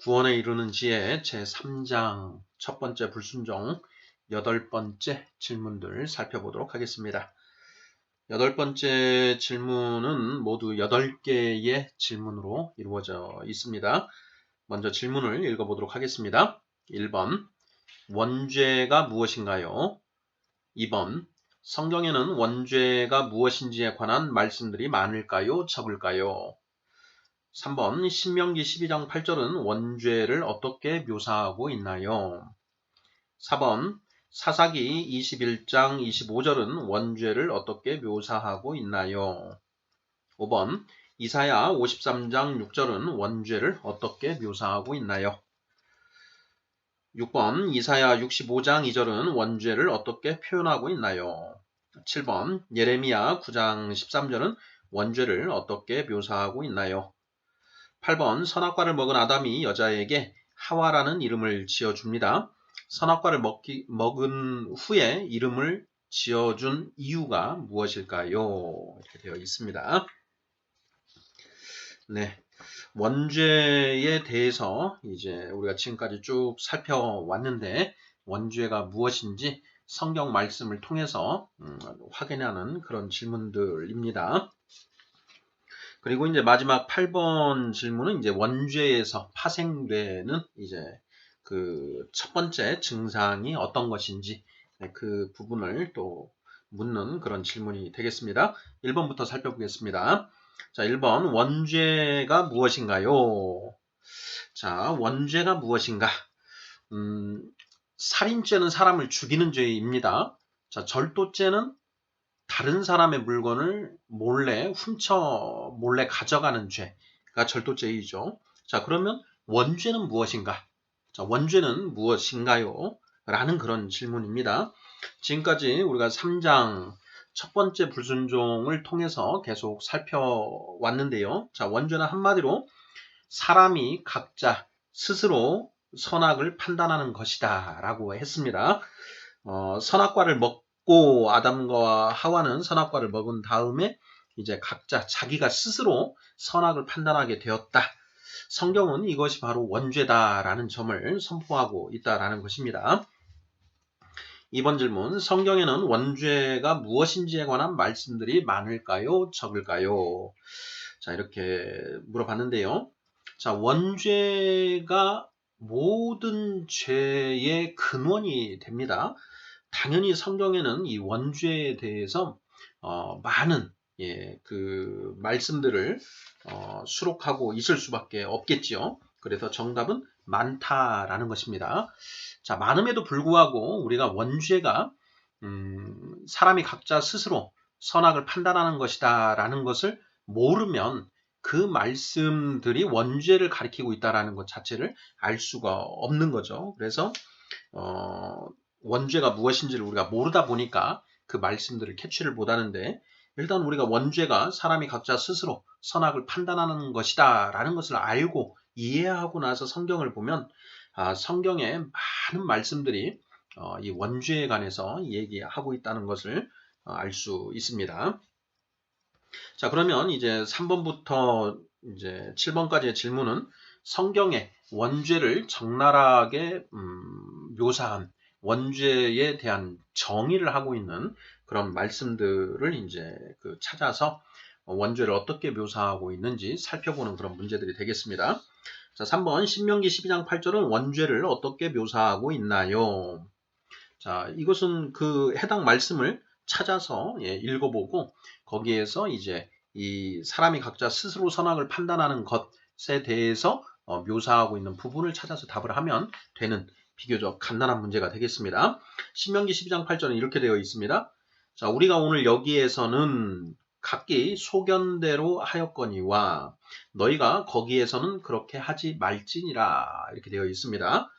구원에 이르는 지혜 제3장 첫 번째 불순종 8번째 질문들 살펴보도록 하겠습니다. 8번째 질문은 모두 8개의 질문으로 이루어져 있습니다. 먼저 질문을 읽어보도록 하겠습니다. 1번, 원죄가 무엇인가요? 2번, 성경에는 원죄가 무엇인지에 관한 말씀들이 많을까요? 적을까요? 3번, 신명기 12장 8절은 원죄를 어떻게 묘사하고 있나요? 4번, 사사기 21장 25절은 원죄를 어떻게 묘사하고 있나요? 5번, 이사야 53장 6절은 원죄를 어떻게 묘사하고 있나요? 6번, 이사야 65장 2절은 원죄를 어떻게 표현하고 있나요? 7번, 예레미야 9장 13절은 원죄를 어떻게 묘사하고 있나요? 8번, 선악과를 먹은 아담이 여자에게 하와라는 이름을 지어줍니다. 선악과를 먹은 후에 이름을 지어준 이유가 무엇일까요? 이렇게 되어 있습니다. 네, 원죄에 대해서 이제 우리가 지금까지 쭉 살펴왔는데 원죄가 무엇인지 성경 말씀을 통해서 확인하는 그런 질문들입니다. 그리고 이제 마지막 8번 질문은 이제 원죄에서 파생되는 이제 그 첫 번째 증상이 어떤 것인지 그 부분을 또 묻는 그런 질문이 되겠습니다. 1번부터 살펴보겠습니다. 자, 1번, 원죄가 무엇인가요? 자, 원죄가 무엇인가? 살인죄는 사람을 죽이는 죄입니다. 자, 절도죄는 다른 사람의 물건을 몰래 몰래 가져가는 죄가 절도죄이죠. 자, 그러면 원죄는 무엇인가? 자, 원죄는 무엇인가요? 라는 그런 질문입니다. 지금까지 우리가 3장 첫 번째 불순종을 통해서 계속 살펴왔는데요. 자, 원죄는 한마디로 사람이 각자 스스로 선악을 판단하는 것이다 라고 했습니다. 선악과를 먹고 아담과 하와는 선악과를 먹은 다음에 이제 각자 자기가 스스로 선악을 판단하게 되었다. 성경은 이것이 바로 원죄다라는 점을 선포하고 있다라는 것입니다. 2번 질문, 성경에는 원죄가 무엇인지에 관한 말씀들이 많을까요? 적을까요? 자, 이렇게 물어봤는데요. 자, 원죄가 모든 죄의 근원이 됩니다. 당연히 성경에는 이 원죄에 대해서 많은 그 말씀들을 수록하고 있을 수밖에 없겠지요. 그래서 정답은 많다라는 것입니다. 자, 많음에도 불구하고 우리가 원죄가 사람이 각자 스스로 선악을 판단하는 것이다라는 것을 모르면 그 말씀들이 원죄를 가리키고 있다라는 것 자체를 알 수가 없는 거죠. 그래서 원죄가 무엇인지를 우리가 모르다 보니까 그 말씀들을 캐치를 못하는데, 일단 우리가 원죄가 사람이 각자 스스로 선악을 판단하는 것이다 라는 것을 알고 이해하고 나서 성경을 보면 성경에 많은 말씀들이 이 원죄에 관해서 얘기하고 있다는 것을 알 수 있습니다. 자, 그러면 이제 3번부터 이제 7번까지의 질문은 성경에 원죄를 적나라하게 묘사한 원죄에 대한 정의를 하고 있는 그런 말씀들을 이제 찾아서 원죄를 어떻게 묘사하고 있는지 살펴보는 그런 문제들이 되겠습니다. 자, 3번, 신명기 12장 8절은 원죄를 어떻게 묘사하고 있나요? 자, 이것은 그 해당 말씀을 찾아서 읽어보고 거기에서 이제 이 사람이 각자 스스로 선악을 판단하는 것에 대해서 묘사하고 있는 부분을 찾아서 답을 하면 되는 비교적 간단한 문제가 되겠습니다. 신명기 12장 8절은 이렇게 되어 있습니다. 자, 우리가 오늘 여기에서는 각기 소견대로 하였거니와 너희가 거기에서는 그렇게 하지 말지니라 이렇게 되어 있습니다.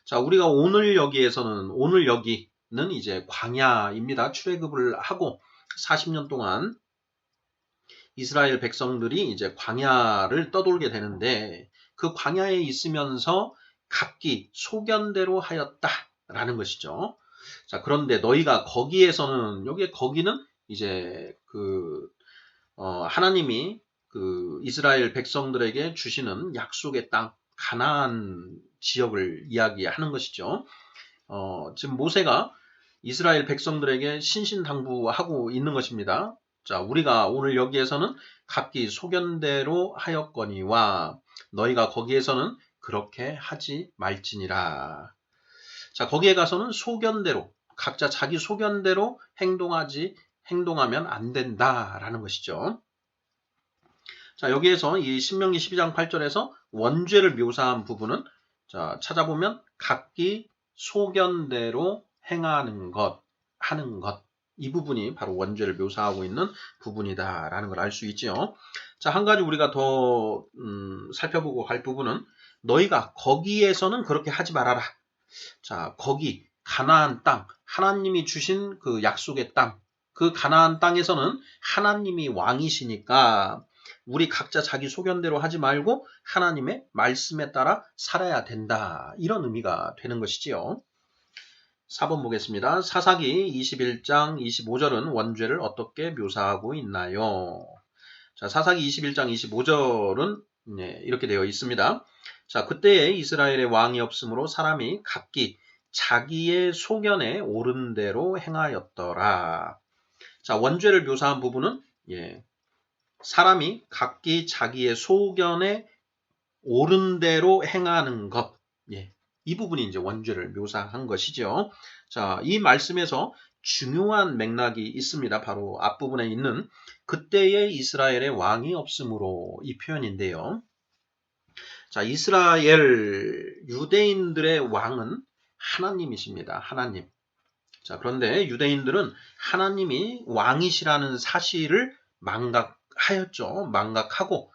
자, 우리가 오늘 여기는 이제 광야입니다. 출애굽을 하고 40년 동안 이스라엘 백성들이 이제 광야를 떠돌게 되는데 그 광야에 있으면서 각기 소견대로 하였다라는 것이죠. 자, 그런데 너희가 거기에서는 거기는 이제 하나님이 그 이스라엘 백성들에게 주시는 약속의 땅, 가나안 지역을 이야기하는 것이죠. 지금 모세가 이스라엘 백성들에게 신신당부하고 있는 것입니다. 자, 우리가 오늘 여기에서는 각기 소견대로 하였거니와 너희가 거기에서는 그렇게 하지 말지니라. 자, 거기에 가서는 소견대로, 각자 자기 소견대로 행동하면 안 된다라는 것이죠. 자, 여기에서 이 신명기 12장 8절에서 원죄를 묘사한 부분은 자, 찾아보면 각기 소견대로 행하는 것, 하는 것. 이 부분이 바로 원죄를 묘사하고 있는 부분이다라는 걸 알 수 있죠. 자, 한 가지 우리가 더 살펴보고 갈 부분은 너희가 거기에서는 그렇게 하지 말아라. 자, 거기 가나안 땅, 하나님이 주신 그 약속의 땅, 그 가나안 땅에서는 하나님이 왕이시니까 우리 각자 자기 소견대로 하지 말고 하나님의 말씀에 따라 살아야 된다. 이런 의미가 되는 것이지요. 4번 보겠습니다. 사사기 21장 25절은 원죄를 어떻게 묘사하고 있나요? 자, 사사기 21장 25절은 이렇게 되어 있습니다. 자, 그때에 이스라엘의 왕이 없으므로 사람이 각기 자기의 소견에 옳은 대로 행하였더라. 자, 원죄를 묘사한 부분은 사람이 각기 자기의 소견에 옳은 대로 행하는 것. 이 부분이 이제 원죄를 묘사한 것이죠. 자, 이 말씀에서 중요한 맥락이 있습니다. 바로 앞부분에 있는 그때의 이스라엘의 왕이 없으므로 이 표현인데요. 자, 이스라엘 유대인들의 왕은 하나님이십니다. 하나님. 자, 그런데 유대인들은 하나님이 왕이시라는 사실을 망각하였죠. 망각하고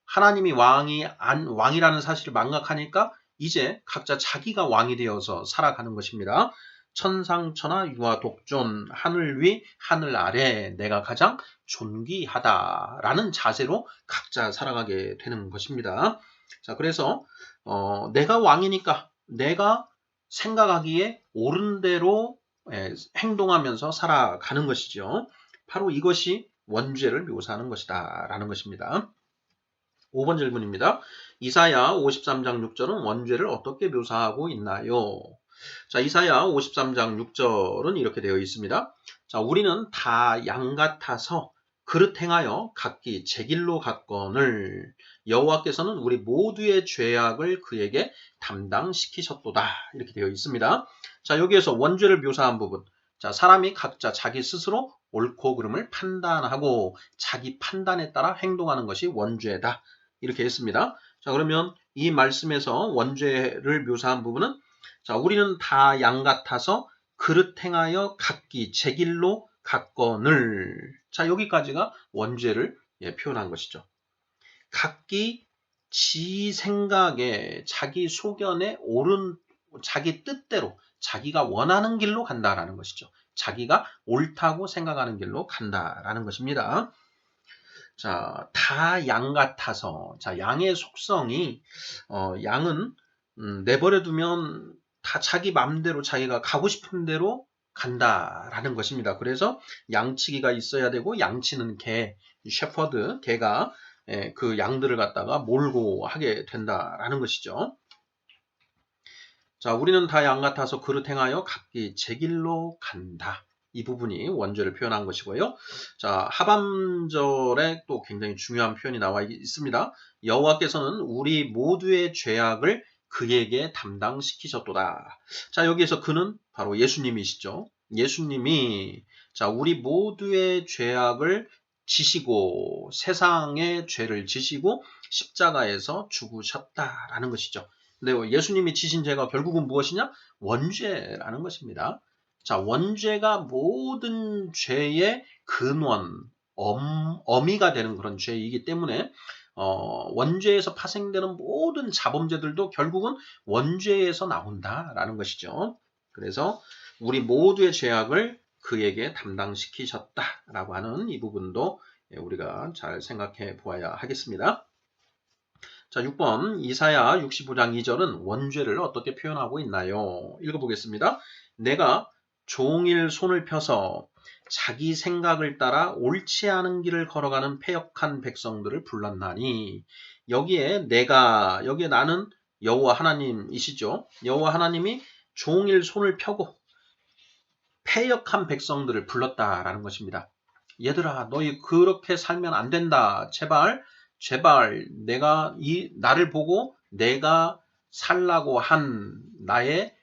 하나님이 왕이라는 사실을 망각하니까 이제 각자 자기가 왕이 되어서 살아가는 것입니다. 천상천하 유아 독존 하늘 위 하늘 아래 내가 가장 존귀하다라는 자세로 각자 살아가게 되는 것입니다. 자, 그래서 내가 왕이니까 내가 생각하기에 옳은 대로 행동하면서 살아가는 것이죠. 바로 이것이 원죄를 묘사하는 것이다 라는 것입니다. 5번 질문입니다. 이사야 53장 6절은 원죄를 어떻게 묘사하고 있나요? 자, 이사야 53장 6절은 이렇게 되어 있습니다. 자, 우리는 다 양 같아서 그릇 행하여 각기 제 길로 갔거늘 여호와께서는 우리 모두의 죄악을 그에게 담당시키셨도다. 이렇게 되어 있습니다. 자, 여기에서 원죄를 묘사한 부분. 자, 사람이 각자 자기 스스로 옳고 그름을 판단하고 자기 판단에 따라 행동하는 것이 원죄다. 이렇게 했습니다. 자, 그러면 이 말씀에서 원죄를 묘사한 부분은 자, 우리는 다 양 같아서 그릇 행하여 각기 제 길로 갔거늘. 자, 여기까지가 원죄를 표현한 것이죠. 각기 지 생각에 자기 소견에 옳은 자기 뜻대로 자기가 원하는 길로 간다라는 것이죠. 자기가 옳다고 생각하는 길로 간다라는 것입니다. 자, 다 양 같아서. 자, 양의 속성이 양은 내버려 두면 다 자기 마음대로 자기가 가고 싶은 대로 간다라는 것입니다. 그래서 양치기가 있어야 되고 양치는 개, 셰퍼드, 개가 그 양들을 갖다가 몰고 하게 된다라는 것이죠. 자, 우리는 다 양 같아서 그릇 행하여 각기 제 길로 간다. 이 부분이 원죄를 표현한 것이고요. 자, 하반절에 또 굉장히 중요한 표현이 나와 있습니다. 여호와께서는 우리 모두의 죄악을 그에게 담당시키셨도다. 자, 여기에서 그는 바로 예수님이시죠. 예수님이 자, 우리 모두의 죄악을 지시고 세상의 죄를 지시고 십자가에서 죽으셨다라는 것이죠. 근데 예수님이 지신 죄가 결국은 무엇이냐? 원죄라는 것입니다. 자, 원죄가 모든 죄의 근원, 어미가 되는 그런 죄이기 때문에 원죄에서 파생되는 모든 자범죄들도 결국은 원죄에서 나온다라는 것이죠. 그래서 우리 모두의 죄악을 그에게 담당시키셨다라고 하는 이 부분도 우리가 잘 생각해 보아야 하겠습니다. 자, 6번 이사야 65장 2절은 원죄를 어떻게 표현하고 있나요? 읽어보겠습니다. 내가 종일 손을 펴서 자기 생각을 따라 옳지 않은 길을 걸어가는 패역한 백성들을 불렀나니 여기에 나는 여호와 하나님이시죠. 여호와 하나님이 종일 손을 펴고 패역한 백성들을 불렀다라는 것입니다. 얘들아, 너희 그렇게 살면 안 된다. 제발, 제발, 나를 보고 내가 살라고 한 나의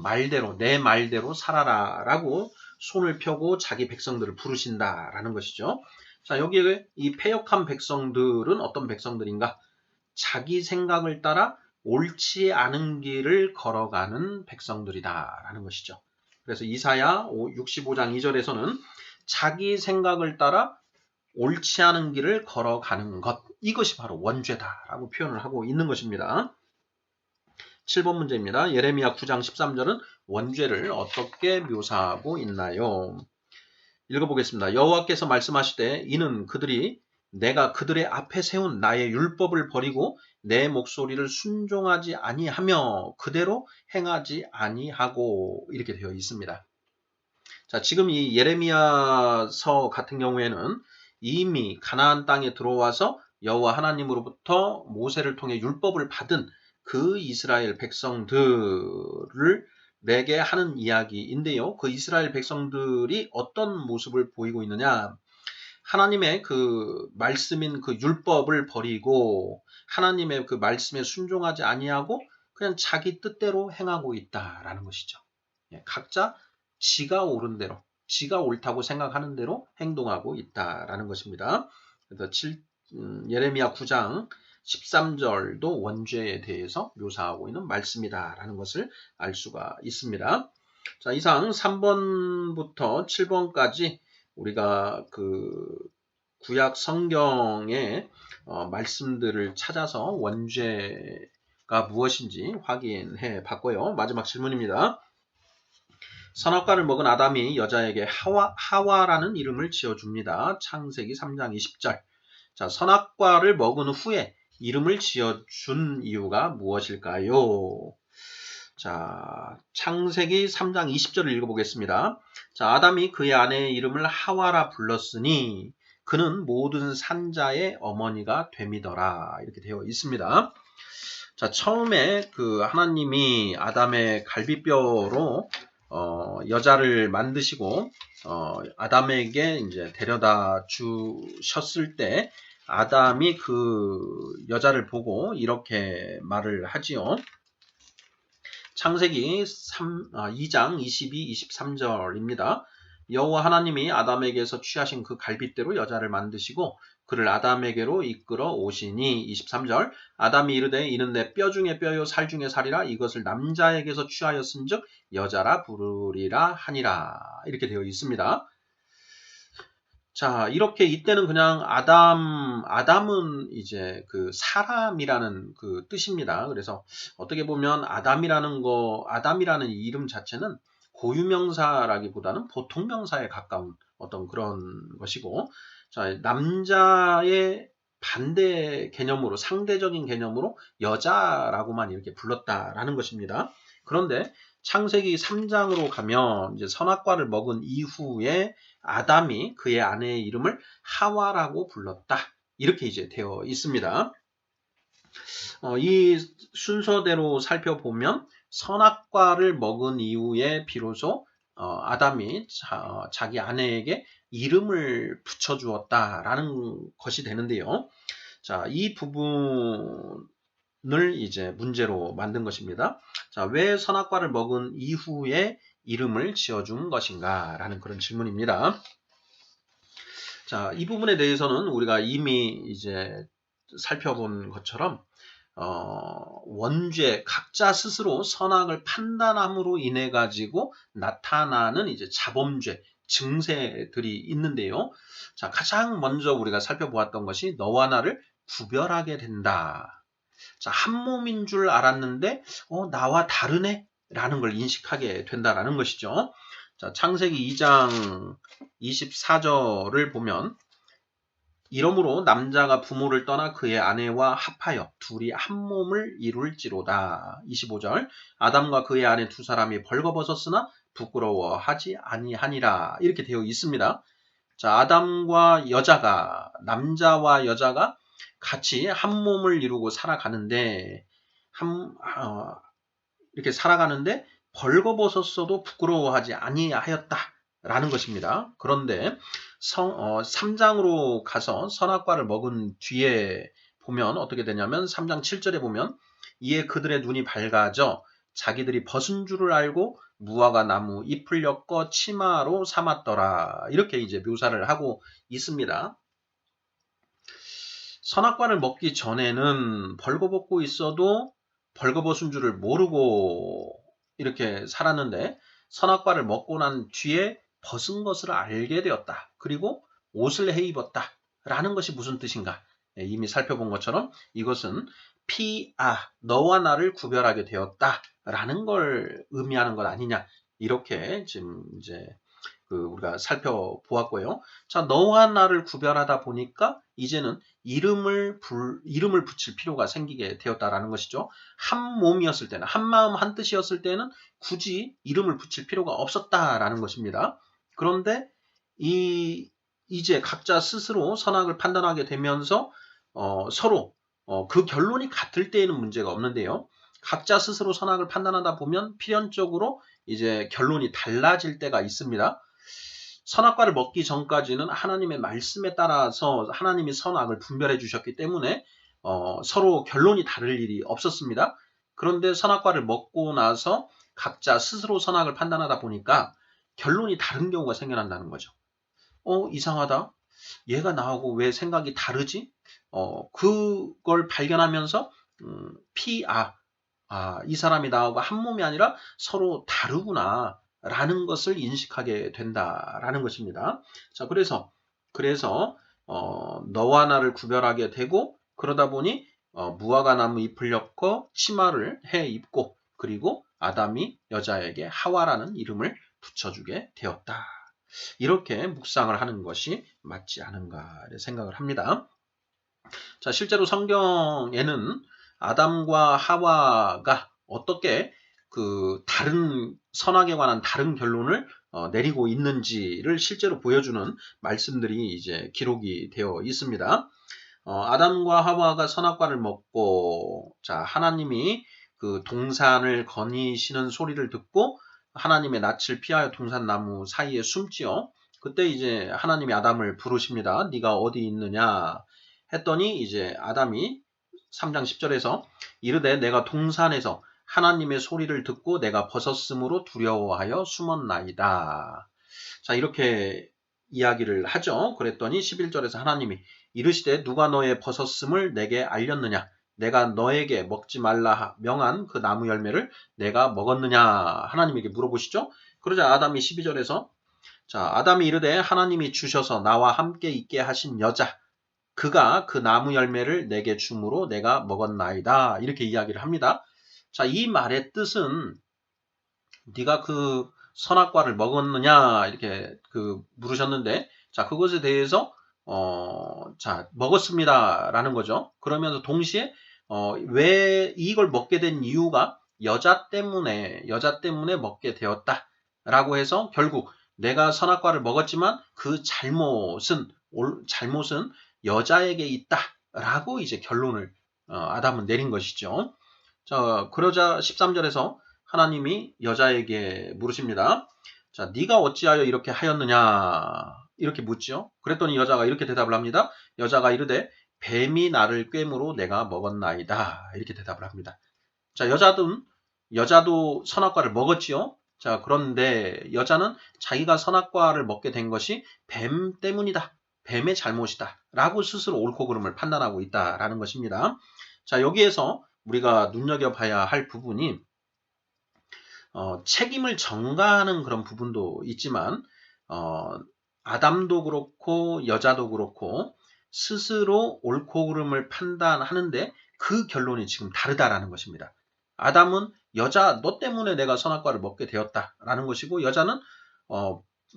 말대로, 내 말대로 살아라라고 손을 펴고 자기 백성들을 부르신다라는 것이죠. 자, 여기에 이 패역한 백성들은 어떤 백성들인가? 자기 생각을 따라 옳지 않은 길을 걸어가는 백성들이다라는 것이죠. 그래서 이사야 65장 2절에서는 자기 생각을 따라 옳지 않은 길을 걸어가는 것, 이것이 바로 원죄다라고 표현을 하고 있는 것입니다. 7번 문제입니다. 예레미야 9장 13절은 원죄를 어떻게 묘사하고 있나요? 읽어보겠습니다. 여호와께서 말씀하시되 이는 그들이 내가 그들의 앞에 세운 나의 율법을 버리고 내 목소리를 순종하지 아니하며 그대로 행하지 아니하고 이렇게 되어 있습니다. 자, 지금 이 예레미야서 같은 경우에는 이미 가나안 땅에 들어와서 여호와 하나님으로부터 모세를 통해 율법을 받은 그 이스라엘 백성들을 내게 하는 이야기인데요. 그 이스라엘 백성들이 어떤 모습을 보이고 있느냐? 하나님의 그 말씀인 그 율법을 버리고 하나님의 그 말씀에 순종하지 아니하고 그냥 자기 뜻대로 행하고 있다라는 것이죠. 각자 지가 옳은 대로, 지가 옳다고 생각하는 대로 행동하고 있다라는 것입니다. 그래서 예레미야 9장 13절도 원죄에 대해서 묘사하고 있는 말씀이다라는 것을 알 수가 있습니다. 자, 이상 3번부터 7번까지 우리가 그 구약 성경의 말씀들을 찾아서 원죄가 무엇인지 확인해 봤고요. 마지막 질문입니다. 선악과를 먹은 아담이 여자에게 하와라는 이름을 지어줍니다. 창세기 3장 20절. 자, 선악과를 먹은 후에 이름을 지어준 이유가 무엇일까요? 자, 창세기 3장 20절을 읽어보겠습니다. 자, 아담이 그의 아내의 이름을 하와라 불렀으니 그는 모든 산자의 어머니가 됨이더라. 이렇게 되어 있습니다. 자, 처음에 그 하나님이 아담의 갈비뼈로 여자를 만드시고 아담에게 이제 데려다 주셨을 때 아담이 그 여자를 보고 이렇게 말을 하지요. 창세기 2장 22, 23절입니다. 여호와 하나님이 아담에게서 취하신 그 갈빗대로 여자를 만드시고 그를 아담에게로 이끌어 오시니 23절 아담이 이르되 이는 내 뼈 중에 뼈요 살 중에 살이라 이것을 남자에게서 취하였은즉 여자라 부르리라 하니라 이렇게 되어 있습니다. 자, 이렇게 이때는 그냥 아담은 이제 그 사람이라는 그 뜻입니다. 그래서 어떻게 보면 아담이라는 이름 자체는 고유명사라기보다는 보통명사에 가까운 어떤 그런 것이고, 자, 남자의 반대 개념으로, 상대적인 개념으로 여자라고만 이렇게 불렀다라는 것입니다. 그런데 창세기 3장으로 가면 이제 선악과를 먹은 이후에 아담이 그의 아내의 이름을 하와라고 불렀다. 이렇게 이제 되어 있습니다. 이 순서대로 살펴보면 선악과를 먹은 이후에 비로소 아담이 자기 아내에게 이름을 붙여주었다라는 것이 되는데요. 자, 이 부분을 이제 문제로 만든 것입니다. 자, 왜 선악과를 먹은 이후에 이름을 지어준 것인가? 라는 그런 질문입니다. 자, 이 부분에 대해서는 우리가 이미 이제 살펴본 것처럼, 원죄, 각자 스스로 선악을 판단함으로 인해 가지고 나타나는 이제 자범죄, 증세들이 있는데요. 자, 가장 먼저 우리가 살펴보았던 것이 너와 나를 구별하게 된다. 자, 한 몸인 줄 알았는데, 나와 다르네? 라는 걸 인식하게 된다라는 것이죠. 자, 창세기 2장 24절을 보면, 이러므로 남자가 부모를 떠나 그의 아내와 합하여 둘이 한 몸을 이룰지로다. 25절, 아담과 그의 아내 두 사람이 벌거벗었으나 부끄러워하지 아니하니라. 이렇게 되어 있습니다. 자, 남자와 여자가 같이 한 몸을 이루고 살아가는데 이렇게 살아가는데 벌거벗었어도 부끄러워하지 아니하였다라는 것입니다. 그런데 3장으로 가서 선악과를 먹은 뒤에 보면 어떻게 되냐면 3장 7절에 보면 이에 그들의 눈이 밝아져 자기들이 벗은 줄을 알고 무화과 나무 잎을 엮어 치마로 삼았더라. 이렇게 이제 묘사를 하고 있습니다. 선악과를 먹기 전에는 벌거벗고 있어도 벌거벗은 줄을 모르고 이렇게 살았는데 선악과를 먹고 난 뒤에 벗은 것을 알게 되었다. 그리고 옷을 해 입었다. 라는 것이 무슨 뜻인가? 이미 살펴본 것처럼 이것은 너와 나를 구별하게 되었다. 라는 걸 의미하는 것 아니냐. 이렇게 지금 이제 우리가 살펴보았고요. 자, 너와 나를 구별하다 보니까 이제는 이름을 붙일 필요가 생기게 되었다라는 것이죠. 한 몸이었을 때는, 한 마음 한 뜻이었을 때는 굳이 이름을 붙일 필요가 없었다라는 것입니다. 그런데 이제 각자 스스로 선악을 판단하게 되면서 서로 그 결론이 같을 때에는 문제가 없는데요. 각자 스스로 선악을 판단하다 보면 필연적으로 이제 결론이 달라질 때가 있습니다. 선악과를 먹기 전까지는 하나님의 말씀에 따라서 하나님이 선악을 분별해 주셨기 때문에 서로 결론이 다를 일이 없었습니다. 그런데 선악과를 먹고 나서 각자 스스로 선악을 판단하다 보니까 결론이 다른 경우가 생겨난다는 거죠. 이상하다. 얘가 나하고 왜 생각이 다르지? 그걸 발견하면서 이 사람이 나하고 한 몸이 아니라 서로 다르구나. 라는 것을 인식하게 된다라는 것입니다. 자, 그래서 너와 나를 구별하게 되고 그러다 보니 무화과 나무 잎을 엮어 치마를 해 입고 그리고 아담이 여자에게 하와라는 이름을 붙여주게 되었다. 이렇게 묵상을 하는 것이 맞지 않은가 생각을 합니다. 자, 실제로 성경에는 아담과 하와가 어떻게 다른 선악에 관한 다른 결론을 내리고 있는지를 실제로 보여주는 말씀들이 이제 기록이 되어 있습니다. 아담과 하와가 선악과를 먹고 자, 하나님이 그 동산을 거니시는 소리를 듣고 하나님의 낯을 피하여 동산나무 사이에 숨지요. 그때 이제 하나님이 아담을 부르십니다. 네가 어디 있느냐 했더니 이제 아담이 3장 10절에서 이르되 내가 동산에서 하나님의 소리를 듣고 내가 벗었으므로 두려워하여 숨었나이다. 자, 이렇게 이야기를 하죠. 그랬더니 11절에서 하나님이 이르시되 누가 너의 벗었음을 내게 알렸느냐? 내가 너에게 먹지 말라 명한 그 나무 열매를 내가 먹었느냐? 하나님에게 물어보시죠. 그러자 아담이 12절에서 자, 아담이 이르되 하나님이 주셔서 나와 함께 있게 하신 여자 그가 그 나무 열매를 내게 주므로 내가 먹었나이다. 이렇게 이야기를 합니다. 자, 이 말의 뜻은 네가 그 선악과를 먹었느냐 이렇게 물으셨는데 자, 그것에 대해서 자, 먹었습니다라는 거죠. 그러면서 동시에 왜 이걸 먹게 된 이유가 여자 때문에 먹게 되었다라고 해서 결국 내가 선악과를 먹었지만 그 잘못은 여자에게 있다라고 이제 결론을 아담은 내린 것이죠. 자, 그러자 13절에서 하나님이 여자에게 물으십니다. 자, 네가 어찌하여 이렇게 하였느냐? 이렇게 묻죠. 그랬더니 여자가 이렇게 대답을 합니다. 여자가 이르되 뱀이 나를 꿰므로 내가 먹었나이다. 이렇게 대답을 합니다. 자, 여자도 선악과를 먹었지요. 자, 그런데 여자는 자기가 선악과를 먹게 된 것이 뱀 때문이다. 뱀의 잘못이다. 라고 스스로 옳고 그름을 판단하고 있다라는 것입니다. 자, 여기에서 우리가 눈여겨봐야 할 부분이 책임을 전가하는 그런 부분도 있지만 아담도 그렇고 여자도 그렇고 스스로 옳고 그름을 판단하는데 그 결론이 지금 다르다라는 것입니다. 아담은 여자 너 때문에 내가 선악과를 먹게 되었다라는 것이고 여자는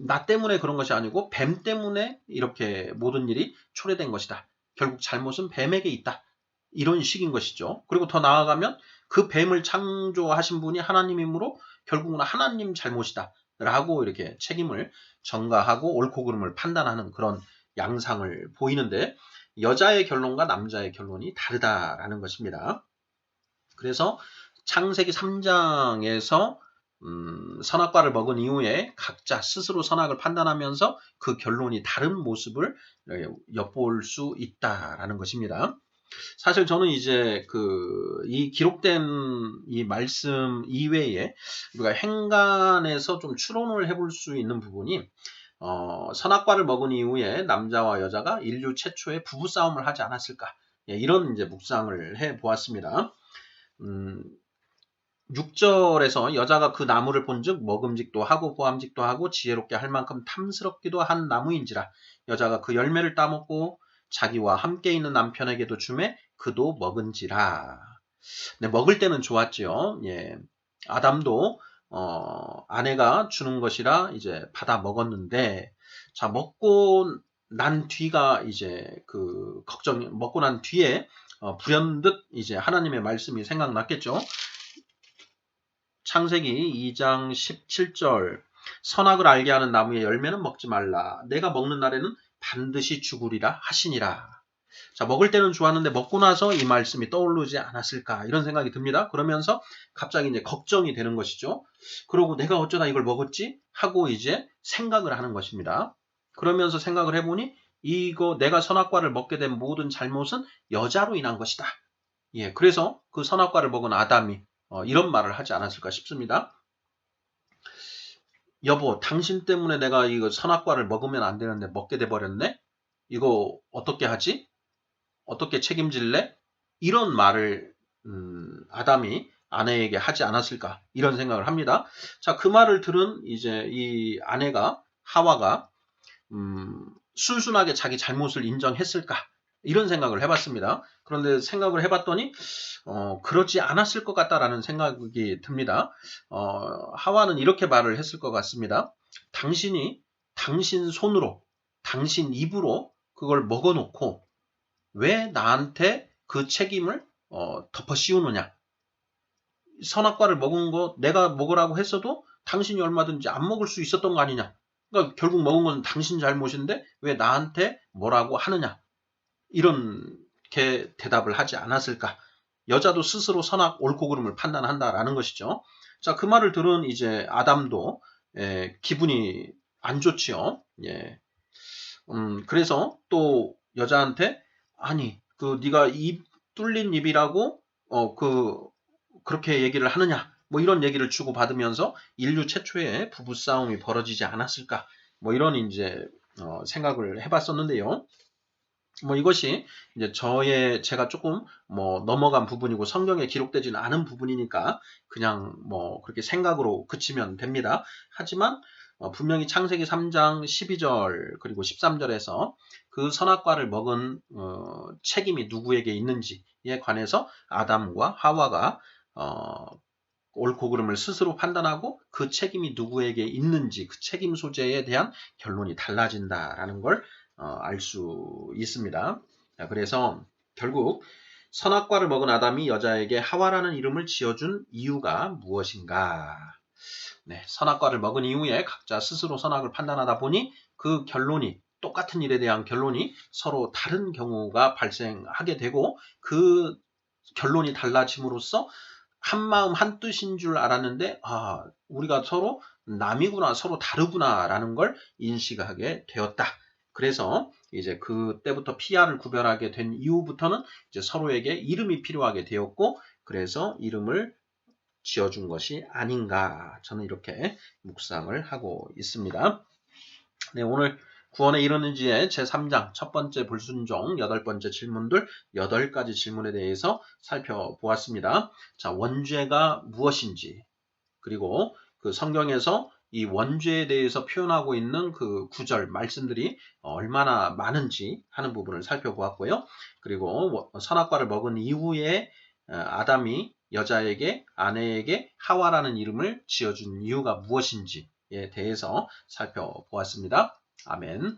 나 때문에 그런 것이 아니고 뱀 때문에 이렇게 모든 일이 초래된 것이다. 결국 잘못은 뱀에게 있다. 이런 식인 것이죠. 그리고 더 나아가면 그 뱀을 창조하신 분이 하나님이므로 결국은 하나님 잘못이다. 라고 이렇게 책임을 전가하고 옳고 그름을 판단하는 그런 양상을 보이는데 여자의 결론과 남자의 결론이 다르다라는 것입니다. 그래서 창세기 3장에서 선악과를 먹은 이후에 각자 스스로 선악을 판단하면서 그 결론이 다른 모습을 엿볼 수 있다라는 것입니다. 사실 저는 이제 이 기록된 이 말씀 이외에 우리가 행간에서 좀 추론을 해볼 수 있는 부분이 선악과를 먹은 이후에 남자와 여자가 인류 최초의 부부싸움을 하지 않았을까? 예, 이런 이제 묵상을 해 보았습니다. 6절에서 여자가 그 나무를 본즉 먹음직도 하고 보암직도 하고 지혜롭게 할 만큼 탐스럽기도 한 나무인지라 여자가 그 열매를 따먹고 자기와 함께 있는 남편에게도 주매 그도 먹은지라. 네, 먹을 때는 좋았지요. 예. 아담도 아내가 주는 것이라 이제 받아 먹었는데 자, 먹고 난 뒤가 이제 먹고 난 뒤에 불현듯 이제 하나님의 말씀이 생각났겠죠. 창세기 2장 17절 선악을 알게 하는 나무의 열매는 먹지 말라. 내가 먹는 날에는 반드시 죽으리라 하시니라. 자, 먹을 때는 좋았는데 먹고 나서 이 말씀이 떠오르지 않았을까 이런 생각이 듭니다. 그러면서 갑자기 이제 걱정이 되는 것이죠. 그러고 내가 어쩌다 이걸 먹었지? 하고 이제 생각을 하는 것입니다. 그러면서 생각을 해보니 이거 내가 선악과를 먹게 된 모든 잘못은 여자로 인한 것이다. 예, 그래서 그 선악과를 먹은 아담이 이런 말을 하지 않았을까 싶습니다. 여보, 당신 때문에 내가 이거 선악과를 먹으면 안 되는데 먹게 돼 버렸네? 이거 어떻게 하지? 어떻게 책임질래? 이런 말을 아담이 아내에게 하지 않았을까? 이런 생각을 합니다. 자, 그 말을 들은 이제 이 아내가 하와가 순순하게 자기 잘못을 인정했을까? 이런 생각을 해봤습니다. 그런데 생각을 해봤더니 그러지 않았을 것 같다라는 생각이 듭니다. 하와는 이렇게 말을 했을 것 같습니다. 당신이 당신 손으로, 당신 입으로 그걸 먹어놓고 왜 나한테 그 책임을 덮어 씌우느냐? 선악과를 먹은 거 내가 먹으라고 했어도 당신이 얼마든지 안 먹을 수 있었던 거 아니냐? 그러니까 결국 먹은 건 당신 잘못인데 왜 나한테 뭐라고 하느냐? 이렇게 대답을 하지 않았을까? 여자도 스스로 선악 옳고 그름을 판단한다라는 것이죠. 자, 그 말을 들은 이제 아담도 기분이 안 좋지요. 예. 그래서 또 여자한테 아니 네가 입 뚫린 입이라고 그렇게 얘기를 하느냐? 뭐 이런 얘기를 주고 받으면서 인류 최초의 부부싸움이 벌어지지 않았을까? 뭐 이런 이제 생각을 해봤었는데요. 뭐 이것이 이제 제가 조금 뭐 넘어간 부분이고 성경에 기록되지는 않은 부분이니까 그냥 뭐 그렇게 생각으로 그치면 됩니다. 하지만 분명히 창세기 3장 12절 그리고 13절에서 그 선악과를 먹은 책임이 누구에게 있는지에 관해서 아담과 하와가 옳고 그름을 스스로 판단하고 그 책임이 누구에게 있는지 그 책임 소재에 대한 결론이 달라진다라는 걸 알 수 있습니다. 그래서 결국 선악과를 먹은 아담이 여자에게 하와라는 이름을 지어준 이유가 무엇인가? 네, 선악과를 먹은 이후에 각자 스스로 선악을 판단하다 보니 그 결론이 똑같은 일에 대한 결론이 서로 다른 경우가 발생하게 되고 그 결론이 달라짐으로써 한마음 한뜻인 줄 알았는데 우리가 서로 남이구나 서로 다르구나라는 걸 인식하게 되었다. 그래서 이제 그때부터 피아를 구별하게 된 이후부터는 이제 서로에게 이름이 필요하게 되었고 그래서 이름을 지어준 것이 아닌가 저는 이렇게 묵상을 하고 있습니다. 네, 오늘 구원에 이르는지의 제3장 첫 번째 불순종 8번째 질문들 8가지 질문에 대해서 살펴보았습니다. 자, 원죄가 무엇인지 그리고 그 성경에서 이 원죄에 대해서 표현하고 있는 그 구절 말씀들이 얼마나 많은지 하는 부분을 살펴보았고요. 그리고 선악과를 먹은 이후에 아담이 여자에게 아내에게 하와라는 이름을 지어준 이유가 무엇인지에 대해서 살펴보았습니다. 아멘.